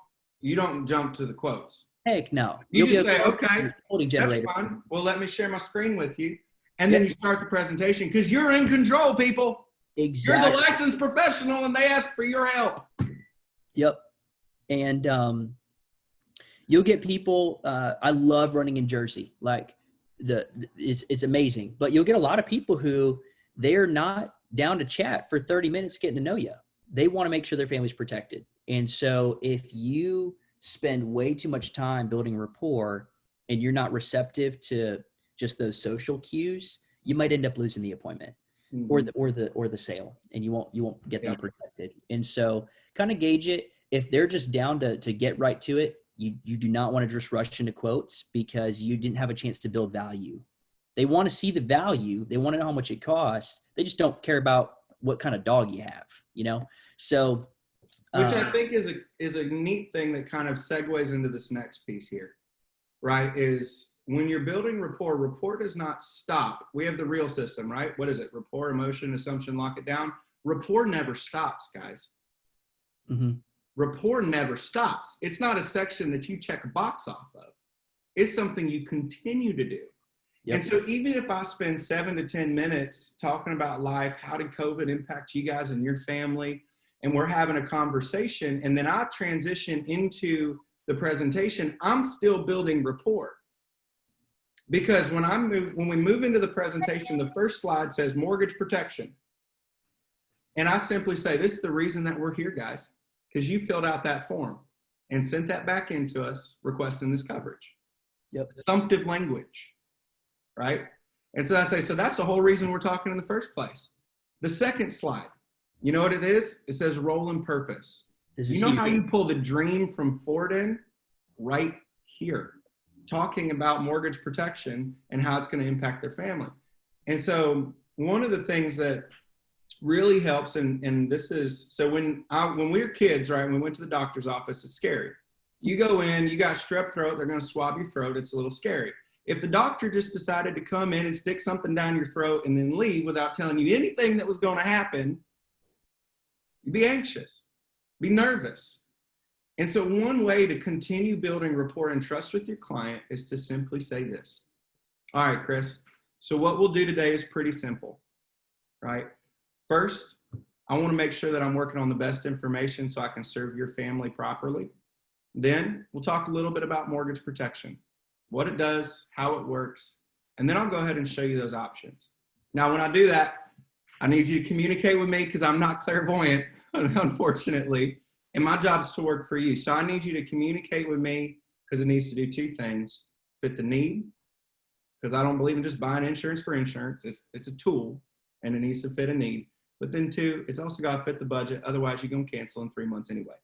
jump to the quotes. Heck no. You just say, okay, that's fine. Well, let me share my screen with you. And then you start the presentation, because you're in control, people. Exactly. You're the licensed professional and they ask for your help. Yep. And you'll get people, I love running in Jersey. Like it's amazing, but you'll get a lot of people who they're not down to chat for 30 minutes getting to know you. They want to make sure their family's protected. And so if you spend way too much time building rapport and you're not receptive to just those social cues, you might end up losing the appointment or the sale, and you won't get them protected. And so kind of gauge it. If they're just down to get right to it, you do not want to just rush into quotes, because you didn't have a chance to build value. They want to see the value. They want to know how much it costs. They just don't care about what kind of dog you have, So, which I think is a neat thing that kind of segues into this next piece here, right? Is when you're building rapport does not stop. We have the real system, right? What is it? Rapport, emotion, assumption, lock it down. Rapport never stops, guys. Mm-hmm. Rapport never stops. It's not a section that you check a box off of. It's something you continue to do. Yep. And so even if I spend 7 to 10 minutes talking about life, how did COVID impact you guys and your family, and we're having a conversation, and then I transition into the presentation, I'm still building rapport. Because when we move into the presentation, the first slide says mortgage protection. And I simply say, this is the reason that we're here, guys, because you filled out that form and sent that back into us requesting this coverage. Yep. Assumptive language, right? And so I say, so that's the whole reason we're talking in the first place. The second slide, you know what it is? It says role and purpose. You know how you pull the dream from Ford in? Right here, talking about mortgage protection and how it's going to impact their family. And so one of the things that really helps, and this is, so when we were kids, right, when we went to the doctor's office, it's scary. You go in, you got strep throat, they're going to swab your throat, it's a little scary. If the doctor just decided to come in and stick something down your throat and then leave without telling you anything that was going to happen, you'd be anxious, be nervous. And so one way to continue building rapport and trust with your client is to simply say this. All right, Chris, so what we'll do today is pretty simple, right? First, I want to make sure that I'm working on the best information so I can serve your family properly. Then we'll talk a little bit about mortgage protection, what it does, how it works, and then I'll go ahead and show you those options. Now, when I do that, I need you to communicate with me because I'm not clairvoyant, unfortunately, and my job is to work for you. So I need you to communicate with me because it needs to do two things: fit the need because I don't believe in just buying insurance for insurance. It's a tool and it needs to fit a need. But then 2, it's also got to fit the budget. Otherwise, you're going to cancel in 3 months anyway.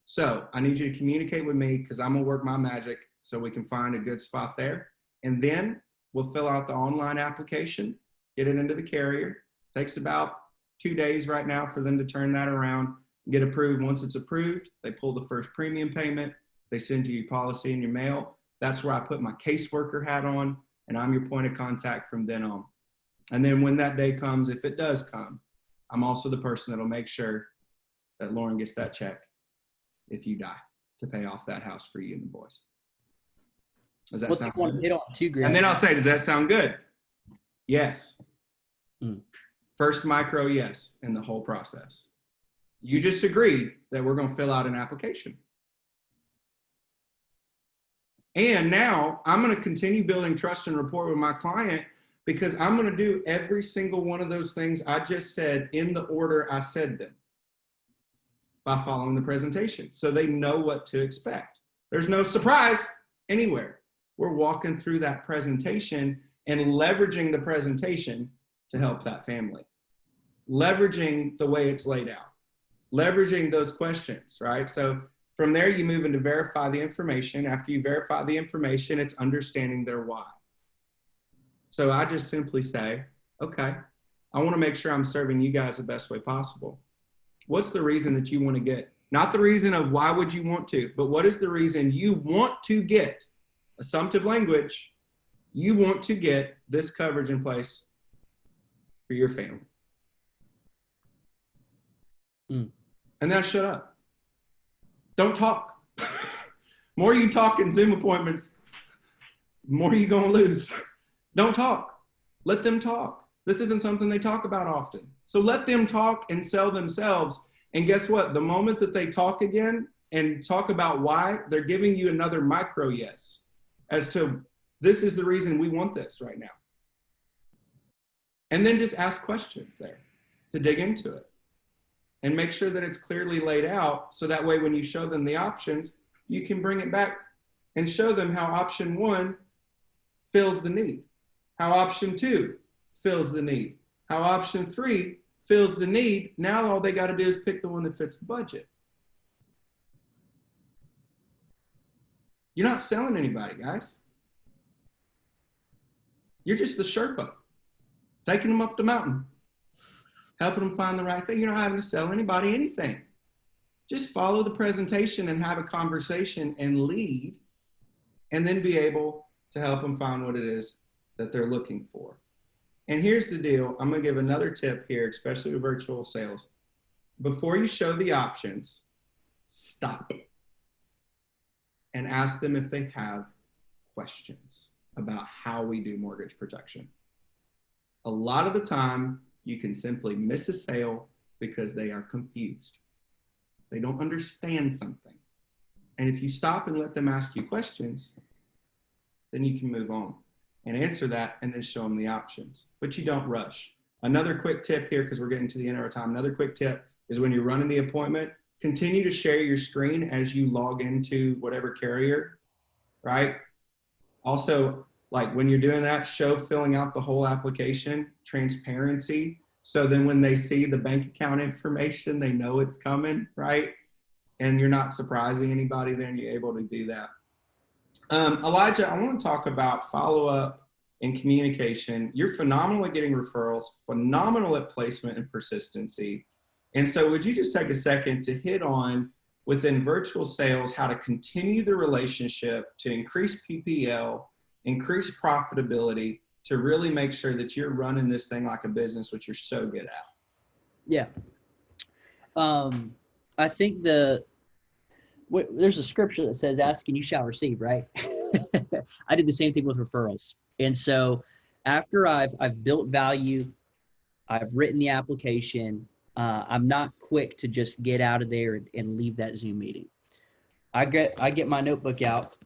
So I need you to communicate with me because I'm going to work my magic so we can find a good spot there. And then we'll fill out the online application, get it into the carrier. Takes about 2 days right now for them to turn that around and get approved. Once it's approved, they pull the first premium payment. They send you your policy in your mail. That's where I put my caseworker hat on, and I'm your point of contact from then on. And then when that day comes, if it does come, I'm also the person that'll make sure that Lauren gets that check if you die to pay off that house for you and the boys. Does that sound good? Hit on too, Grant. And then I'll say, does that sound good? Yes. Mm. First micro yes in the whole process. You just agreed that we're going to fill out an application. And now I'm going to continue building trust and rapport with my client because I'm going to do every single one of those things I just said in the order I said them by following the presentation. So they know what to expect. There's no surprise anywhere. We're walking through that presentation and leveraging the presentation to help that family. Leveraging the way it's laid out. Leveraging those questions, right? So from there, you move into verify the information. After you verify the information, it's understanding their why. So I just simply say, okay, I want to make sure I'm serving you guys the best way possible. What's the reason that you want to get? Not the reason of why would you want to, but what is the reason you want to get? Assumptive language, you want to get this coverage in place for your family. And then shut up. Don't talk. More you talk in Zoom appointments, more you're going to lose. Don't talk. Let them talk. This isn't something they talk about often. So let them talk and sell themselves. And guess what? The moment that they talk again and talk about why, they're giving you another micro yes as to this is the reason we want this right now. And then just ask questions there to dig into it. And make sure that it's clearly laid out so that way when you show them the options, you can bring it back and show them how option 1 fills the need, how option 2 fills the need, how option 3 fills the need. Now all they got to do is pick the one that fits the budget. You're not selling anybody, guys. You're just the Sherpa, taking them up the mountain. Helping them find the right thing. You're not having to sell anybody anything. Just follow the presentation and have a conversation and lead, and then be able to help them find what it is that they're looking for. And here's the deal. I'm going to give another tip here, especially with virtual sales. Before you show the options, stop and ask them if they have questions about how we do mortgage protection. A lot of the time, you can simply miss a sale because they are confused. They don't understand something. And if you stop and let them ask you questions, then you can move on and answer that and then show them the options. But you don't rush. Another quick tip here, because we're getting to the end of our time, another quick tip is when you're running the appointment, continue to share your screen as you log into whatever carrier, right? Also, like when you're doing that, show filling out the whole application, transparency. So then when they see the bank account information, they know it's coming, right? And you're not surprising anybody, then you're able to do that. Elijah, I want to talk about follow-up and communication. You're phenomenal at getting referrals, phenomenal at placement and persistency. And so would you just take a second to hit on within virtual sales, how to continue the relationship, to increase PPL, increase profitability, to really make sure that you're running this thing like a business, which you're so good at? Yeah. I think there's a scripture that says, ask and you shall receive, right? I did the same thing with referrals. And so after I've built value, I've written the application, I'm not quick to just get out of there and leave that Zoom meeting. I get my notebook out.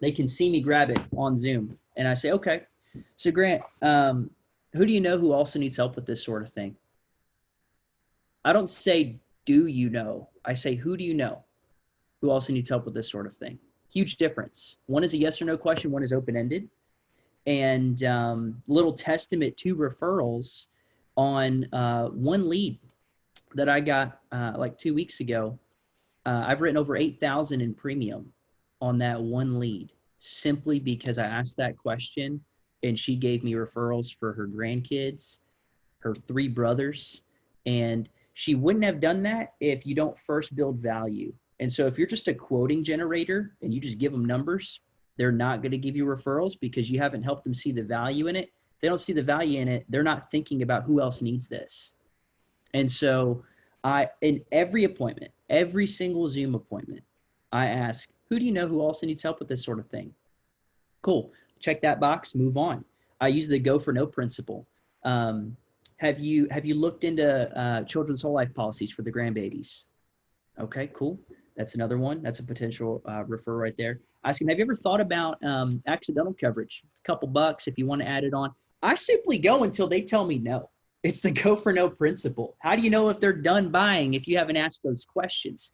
They can see me grab it on Zoom. And I say, okay, so Grant, who do you know who also needs help with this sort of thing? I don't say, do you know? I say, who do you know who also needs help with this sort of thing? Huge difference. One is a yes or no question. One is open-ended. And little testament to referrals on one lead that I got like 2 weeks ago. I've written over 8,000 in premium on that one lead simply because I asked that question and she gave me referrals for her grandkids, her 3 brothers, and she wouldn't have done that if you don't first build value. And so if you're just a quoting generator and you just give them numbers, they're not going to give you referrals because you haven't helped them see the value in it. If they don't see the value in it, they're not thinking about who else needs this. And so in every appointment, every single Zoom appointment, I ask, who do you know who also needs help with this sort of thing? Cool. Check that box, move on. I use the go for no principle. Have you looked into children's whole life policies for the grandbabies? Okay, cool. That's another one. That's a potential refer right there. Ask them, have you ever thought about accidental coverage? It's a couple bucks if you want to add it on. I simply go until they tell me no. It's the go for no principle. How do you know if they're done buying if you haven't asked those questions?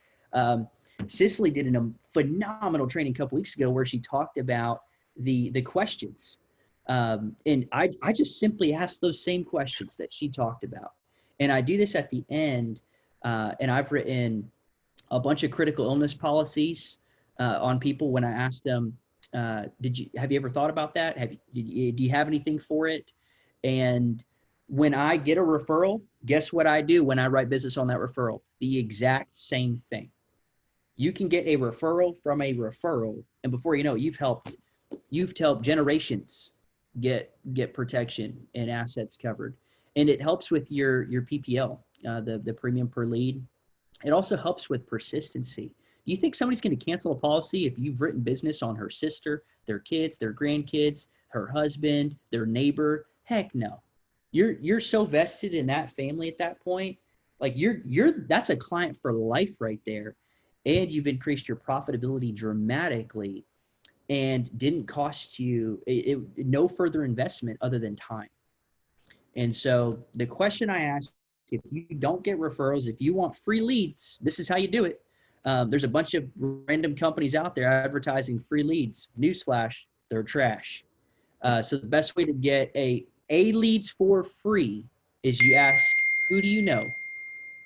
Cicely did a phenomenal training a couple weeks ago where she talked about the questions. And I just simply ask those same questions that she talked about. And I do this at the end, and I've written a bunch of critical illness policies on people when I asked them, have you ever thought about that? Do you have anything for it? And when I get a referral, guess what I do when I write business on that referral? The exact same thing. You can get a referral from a referral, and before you know it, you've helped generations get protection and assets covered. And it helps with your PPL, the premium per lead. It also helps with persistency. Do you think somebody's going to cancel a policy if you've written business on her sister, their kids, their grandkids, her husband, their neighbor? Heck no. You're so vested in that family at that point. Like that's a client for life right there. And you've increased your profitability dramatically and didn't cost you no further investment other than time. And so the question I ask, if you don't get referrals, if you want free leads, this is how you do it. There's a bunch of random companies out there advertising free leads. Newsflash, they're trash. So the best way to get a leads for free is you ask, who do you know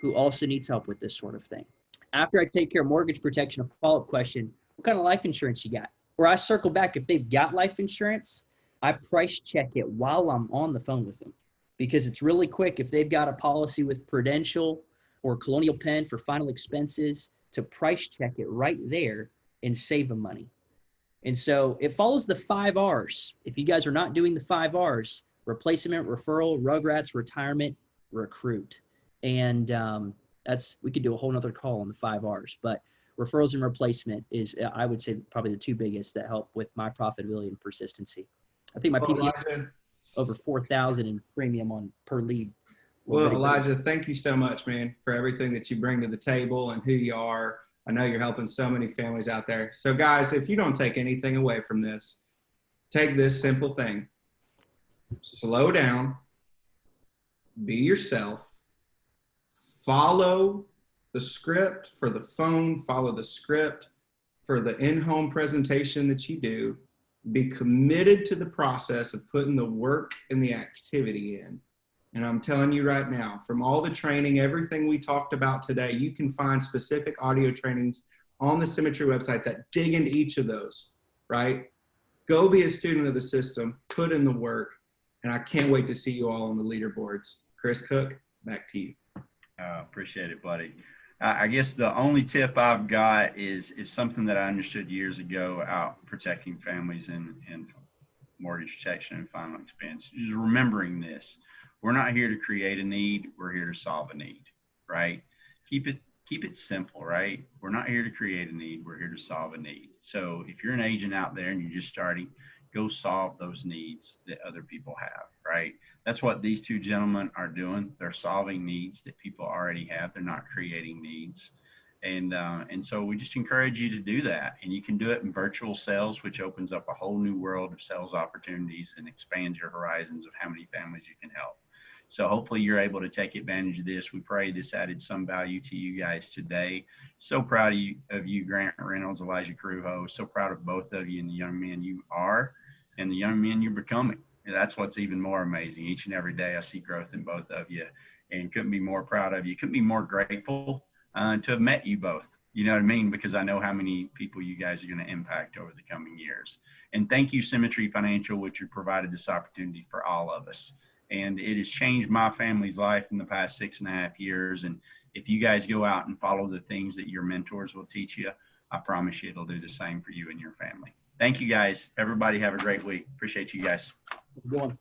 who also needs help with this sort of thing? After I take care of mortgage protection, a follow-up question, what kind of life insurance you got? Or I circle back, if they've got life insurance, I price check it while I'm on the phone with them because it's really quick. If they've got a policy with Prudential or Colonial Penn for final expenses, to price check it right there and save them money. And so it follows the 5 R's. If you guys are not doing the 5 R's, replacement, referral, Rugrats, retirement, recruit. And we could do a whole nother call on the 5 R's, but referrals and replacement is, I would say, probably the 2 biggest that help with my profitability and persistency. I think my PPM over 4,000 in premium on per lead. Well, Elijah, thank you so much, man, for everything that you bring to the table and who you are. I know you're helping so many families out there. So guys, if you don't take anything away from this, take this simple thing. Slow down, be yourself, follow the script for the phone, follow the script for the in-home presentation that you do. Be committed to the process of putting the work and the activity in. And I'm telling you right now, from all the training, everything we talked about today, you can find specific audio trainings on the Symmetry website that dig into each of those, right? Go be a student of the system, put in the work, and I can't wait to see you all on the leaderboards. Chris Cook, back to you. Appreciate it, buddy. I guess the only tip I've got is something that I understood years ago out protecting families and mortgage protection and final expense. Just remembering this. We're not here to create a need. We're here to solve a need, right? Keep it simple, right? We're not here to create a need. We're here to solve a need. So if you're an agent out there and you're just starting, go solve those needs that other people have, right? That's what these 2 gentlemen are doing. They're solving needs that people already have. They're not creating needs. And so we just encourage you to do that. And you can do it in virtual sales, which opens up a whole new world of sales opportunities and expands your horizons of how many families you can help. So hopefully you're able to take advantage of this. We pray this added some value to you guys today. So proud of you, Grant Reynolds, Elijah Corujo. So proud of both of you and the young men you are. and the young men you're becoming. And that's what's even more amazing. Each and every day I see growth in both of you, and couldn't be more proud of you. Couldn't be more grateful to have met you both. You know what I mean? Because I know how many people you guys are going to impact over the coming years. And thank you, Symmetry Financial, which you provided this opportunity for all of us. And it has changed my family's life in the past 6.5 years. And if you guys go out and follow the things that your mentors will teach you, I promise you it'll do the same for you and your family. Thank you, guys. Everybody have a great week. Appreciate you guys. Good one.